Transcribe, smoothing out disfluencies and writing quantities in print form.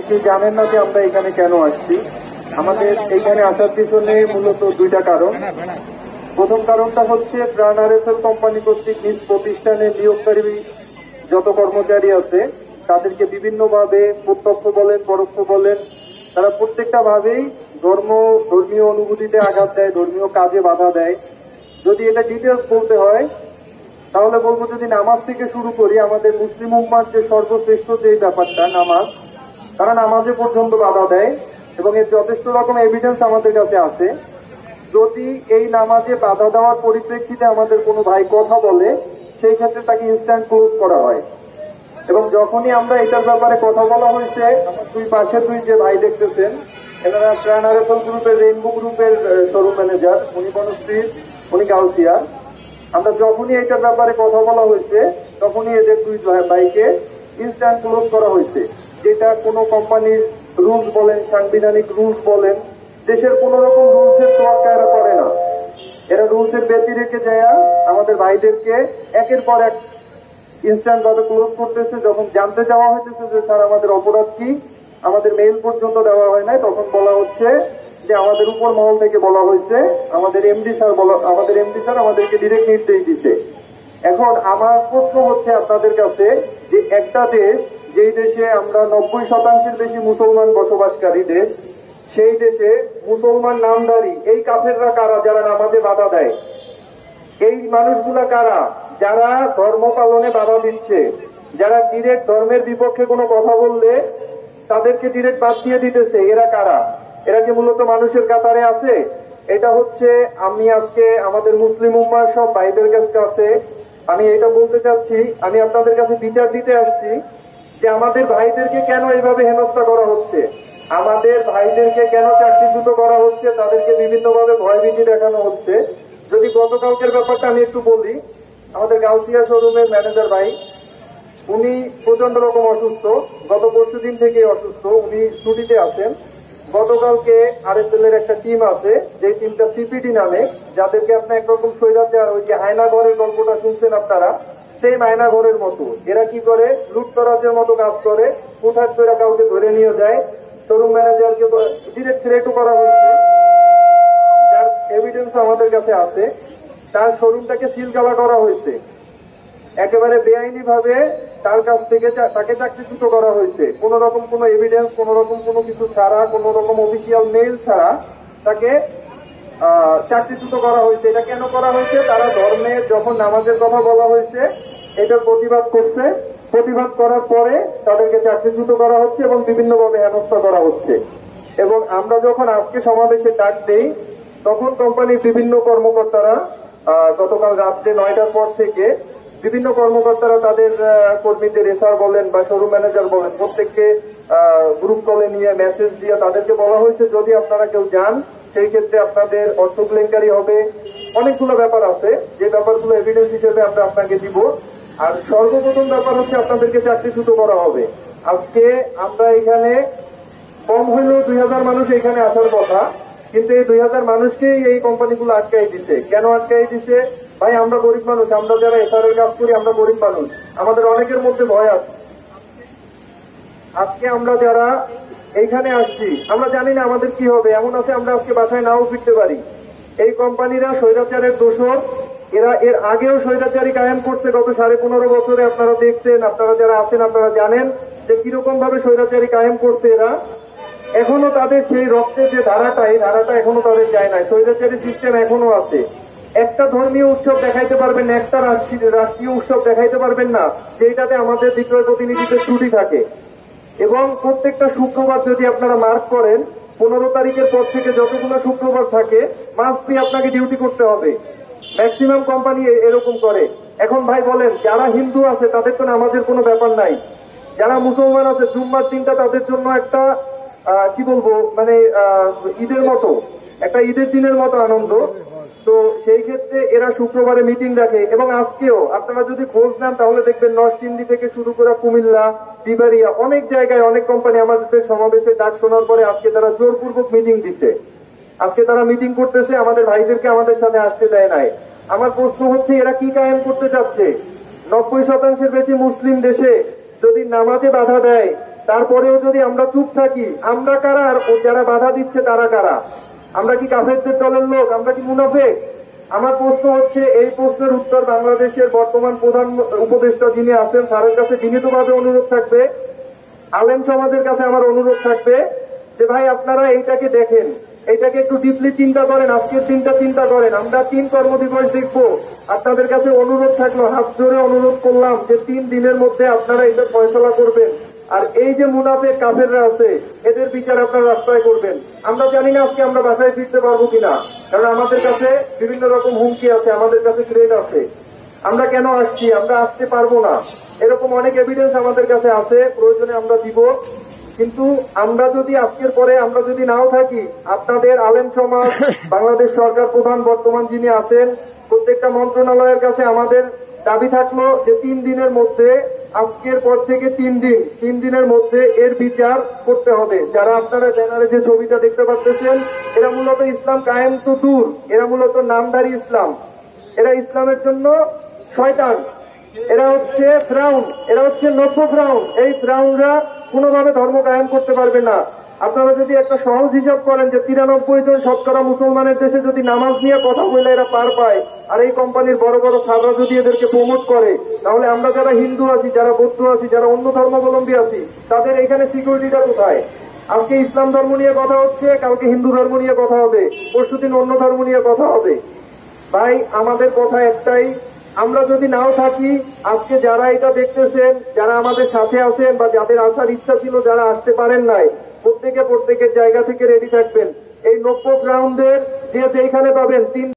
অনেকেই জানেন না যে আমরা এখানে কেন আসছি। আমাদের এখানে আসার পিছনে মূলত দুইটা কারণ। প্রথম কারণটা হচ্ছে প্রাণ আরএফএল কোম্পানি কর্তৃক নিজ প্রতিষ্ঠানের নিয়োগকারী যত কর্মচারী আছে তাদেরকে বিভিন্নভাবে প্রত্যক্ষ বলেন পরোক্ষ বলেন তারা প্রত্যেকটা ভাবেই ধর্মীয় অনুভূতিতে আঘাত দেয়, ধর্মীয় কাজে বাধা দেয়। যদি এটা ডিটেলস বলতে হয় তাহলে বলবো, যদি নামাজ থেকে শুরু করি, আমাদের মুসলিম উম্মার যে সর্বশ্রেষ্ঠ যে ব্যাপারটা নামাজ, তারা নামাজে পর্যন্ত বাধা দেয় এবং এর যথেষ্ট রকম এভিডেন্স আমাদের কাছে আছে। যদি এই নামাজে বাধা দেওয়ার পরিপ্রেক্ষিতে আমাদের কোনো ভাই কথা বলে, সেই ক্ষেত্রে তাকে ইনস্ট্যান্ট ক্লোজ করা হয়। এবং যখনই আমরা এটার ব্যাপারে কথা বলা হয়েছে, দুই পাশে দুই যে ভাই দেখতেছেন, এনারা প্রাণ আরএফএল গ্রুপের রেইনবো গ্রুপের শোরুম ম্যানেজার, উনি বনশ্রীর, উনি গাউসিয়া। আমরা যখনই এটার ব্যাপারে কথা বলা হয়েছে তখনই এদের দুই ভাইকে ইনস্ট্যান্ট ক্লোজ করা হয়েছে, যেটা কোনো কোম্পানির রুলস বলেন, সাংবিধানিক রুলস বলেন, দেশের কোন রকম রুলসের তোয়াক্কা এরা করে না। এরা রুলসের ব্যতি রেখে যায় আমাদের ভাইদেরকে একের পর এক ইনস্ট্যান্ট ভাবে ক্লোজ করতেছে। যখন জানতে যাওয়া হইতেছে যে স্যার আমাদের অপরাধ কি, আমাদের মেইল পর্যন্ত দেওয়া হয় নাই, তখন বলা হচ্ছে যে আমাদের উপর মহল থেকে বলা হয়েছে, আমাদের এমডি স্যার আমাদেরকে ডিরেক্ট নির্দেশ দিছে। এখন আমার প্রশ্ন হচ্ছে আপনাদের কাছে, যে একটা দেশ, যেই দেশে আমরা 90% বেশি মুসলমান বসবাসকারী দেশ, সেই দেশে মুসলমান নামধারী এই কাফেররা কারা যারা নামাজে বাধা দেয়? এই মানুষগুলা কারা যারা ধর্ম পালনে বাধা দিচ্ছে? যারা ডিরেক্ট ধর্মের বিপক্ষে কোনো কথা বললে তাদেরকে ডিরেক্ট বাদ দিয়ে দিতেছে, এরা কারা? এরা কি মূলত মানুষের কাতারে আছে? এটা হচ্ছে, আমি আজকে আমাদের মুসলিম উম্মার সব ভাইদের কাছে আমি এটা বলতে চাচ্ছি, আমি আপনাদের কাছে বিচার দিতে আসছি যে আমাদের ভাইদেরকে কেন এইভাবে হেনস্থা করা হচ্ছে, আমাদের ভাইদেরকে কেন চাকরিচ্যুত করা হচ্ছে, তাদেরকে বিভিন্নভাবে ভয়ভীতি দেখানো হচ্ছে। যদি গতকালকের ব্যাপারটা আমি একটু বলি, আমাদের গাউসিয়া শোরুমের ম্যানেজার ভাই, উনি প্রচন্ড রকম অসুস্থ, গত পরশুদিন থেকে অসুস্থ, উনি ছুটিতে আসেন। গতকালকে আরএফএল এর একটা টিম আছে, যে টিমটা সিপিডি নামে, যাদেরকে আপনি একরকম স্বৈরাচার, ওই যে আয়না ঘরের গল্পটা শুনছেন আপনারা, সেই আয়না ঘরের মতো এরা কি করে, লুটতরাজের মতো কাজ করে, হুটহাট করে কাউকে ধরে নিয়ে যায়। শোরুম ম্যানেজারকে ডিরেক্ট থ্রেটও করা হয়েছে, যার এভিডেন্স আমাদের কাছে আছে। তার শোরুমটাকে সিলগালা করা হয়েছে, একেবারে বেআইনি ভাবে তার কাছ থেকে তাকে চাকরিচ্যুত করা হয়েছে, কোন রকম কোনো এভিডেন্স, কোন রকম কোনো কিছু ছাড়া, কোন রকম অফিসিয়াল মেইল ছাড়া তাকে চাকরিচ্যুত করা হয়েছে। এটা কেন করা হয়েছে? তারা ধর্মের যখন নামাজের কথা বলা হয়েছে এটার প্রতিবাদ করছে, প্রতিবাদ করার পরে তাদেরকে চাকরিচ্যুত করা হচ্ছে এবং বিভিন্নভাবে হেনস্থা করা হচ্ছে। এবং আমরা যখন আজকে সমাবেশে ডাক দেই, তখন কোম্পানির বিভিন্ন কর্মকর্তারা গতকাল রাত্রে 9টার পর থেকে বিভিন্ন কর্মকর্তারা তাদের কর্মীদের এসআর বলেন বা শোরুম ম্যানেজার বলেন, প্রত্যেককে গ্রুপ কলে নিয়ে মেসেজ দিয়ে তাদেরকে বলা হয়েছে যদি আপনারা কেউ যান সেই ক্ষেত্রে আপনাদের অর্থ কেলেঙ্কারি হবে। অনেকগুলো ব্যাপার আছে, যে ব্যাপারগুলো এভিডেন্স হিসেবে আমরা আপনাকে দিব। আর সর্বপ্রথম ব্যাপার হচ্ছে আপনাদেরকে চাকরিচ্যুত করা হবে। আজকে আমরা এখানে কম হইলেও 2000 মানুষ এখানে আসার কথা, কিন্তু এই 2000 মানুষকেই এই কোম্পানিগুলো আটকাই দিছে। কেন আটকাই দিছে? ভাই আমরা গরিব মানুষ, আমরা যারা এসআর এর কাজ করি আমরা গরিব মানুষ, আমাদের অনেকের মধ্যে ভয় আছে। আজকে আমরা যারা এইখানে আসছি আমরা জানি না আমাদের কি হবে, এমন আছে আমরা আজকে বাসায় নাও ফিরতে পারি। এই কোম্পানিরা স্বৈরাচারের দোষর, এরা এর আগেও স্বৈরাচারী কায়েম করছে গত 15.5 বছরে। আপনারা দেখছেন, আপনারা যারা আছেন আপনারা জানেন যে কিরকম ভাবে স্বৈরাচারী কায়েম করছে এরা। এখনো তাদের সেই রক্তের যে ধারাটা, এই ধারাটা এখনো তাদের যায় না, স্বৈরাচারী সিস্টেম এখনো আছে। একটা ধর্মীয় উৎসব দেখাইতে পারবেন না, একটা রাষ্ট্রীয় উৎসব দেখাইতে পারবেন না যেটাতে আমাদের বিক্রয় প্রতিনিধিদের ছুটি থাকে। এবং প্রত্যেকটা শুক্রবার যদি আপনারা মার্ক করেন, 15 তারিখের পর থেকে যতগুলো শুক্রবার থাকে মাস্ট বি আপনাকে ডিউটি করতে হবে। ম্যাক্সিমাম কোম্পানি এরকম করে। এখন ভাই বলেন, যারা হিন্দু আছে তাদের তো নামাজের কোনো ব্যাপার নাই, যারা মুসলমান আছে জুম্মার দিনটা তাদের জন্য একটা কি বলবো, মানে ঈদের মতো, একটা ঈদের দিনের মতো আনন্দ। তো সেই ক্ষেত্রে এরা শুক্রবারে মিটিং রাখে। এবং আজকেও আপনারা যদি খোঁজ নেন তাহলে দেখবেন নরসিংদী থেকে শুরু করে কুমিল্লা, বিবারিয়া, অনেক জায়গায় অনেক কোম্পানি আমাদের সমাবেশে ডাক শোনার পরে আজকে তারা জোরপূর্বক মিটিং দিছে, আজকে তারা মিটিং করতেছে, আমাদের ভাইদেরকে আমাদের সাথে আসতে দেয় নাই। আমার প্রশ্ন হচ্ছে এরা কি কায়েম করতে চাচ্ছে? 90% বেশি মুসলিম দেশে যদি নামাজে বাধা দেয় তারপরেও যদি আমরা চুপ থাকি, আমরা কারা আর যারা বাধা দিচ্ছে তারা কারা? আমরা কি কাফেরদের দলের লোক? আমরা কি মুনাফিক? আমার প্রশ্ন হচ্ছে, এই প্রশ্নের উত্তর বাংলাদেশের বর্তমান প্রধান উপদেষ্টা যিনি আছেন স্যারের কাছে বিনীতভাবে অনুরোধ থাকবে, আলেম সমাজের কাছে আমার অনুরোধ থাকবে যে ভাই আপনারা এইটাকে দেখেন, এইটাকে একটু ডিপলি চিন্তা করেন, আজকের দিনটা চিন্তা করেন। আমরা 3 কর্মদিবস দেখবো। আপনাদের কাছে অনুরোধ থাকলো, হাত জোরে অনুরোধ করলাম যে 3 দিনের মধ্যে আপনারা এটা ফয়সলা করবেন। আর এই যে মুনাফিক কাফেররা আছে এদের বিচার আপনারা রাস্তায় করবেন। আমরা জানি না আজকে আমরা বাসায় ফিরতে পারবো কিনা, কারণ আমাদের কাছে বিভিন্ন রকম হুমকি আছে, আমাদের কাছে থ্রেট আছে। আমরা কেন আসছি? আমরা আসতে পারবো না, এরকম অনেক এভিডেন্স আমাদের কাছে আছে, প্রয়োজনে আমরা দিব। কিন্তু আমরা যদি আজকের পরে আমরা যদি নাও থাকি, আপনাদের আলেম সমাজ, বাংলাদেশ সরকার প্রধান বর্তমান যিনি আছেন, প্রত্যেকটা মন্ত্রণালয়ের কাছে আমাদের দাবি থাকলো যে 3 দিনের মধ্যে, আজকের পর থেকে 3 দিনের মধ্যে এর বিচার করতে হবে। যারা আপনারা ব্যানারে যে ছবিটা দেখতে পাচ্ছেন, এরা মূলত ইসলাম কায়েম তো দূর, এরা মূলত নামধারী ইসলাম, এরা ইসলামের জন্য শয়তান, এরা হচ্ছে ফ্রাউন, এরা হচ্ছে নব্য ফ্রাউন। এই ফ্রাউনরা কোনোভাবে ধর্ম কায়েম করতে পারবে না। আপনারা যদি একটা সহজ হিসাব করেন যে 93 জন শতকরা মুসলমানের দেশে যদি নামাজ নিয়ে কথা বলে এরা পার পায়, আর এই কোম্পানির বড় বড় সাররা যদি এদেরকে প্রমোট করে, তাহলে আমরা যারা হিন্দু আছি, যারা বৌদ্ধ আছি, যারা অন্য ধর্মাবলম্বী আছি, তাদের এখানে সিকিউরিটিটা কোথায়? আজকে ইসলাম ধর্ম নিয়ে কথা হচ্ছে, কালকে হিন্দু ধর্ম নিয়ে কথা হবে, পরশুদিন অন্য ধর্ম নিয়ে কথা হবে। ভাই আমাদের কথা একটাই, আমরা যদি নাও থাকি, আজকে যারা এটা দেখতেছেন, যারা আমাদের সাথে আছেন বা যাদের আসার ইচ্ছা ছিল, যারা আসতে পারেন নাই, প্রত্যেকের জায়গা থেকে রেডি থাকবেন। এই নব্য গ্রাউন্ডের যে যেখানে পাবেন 3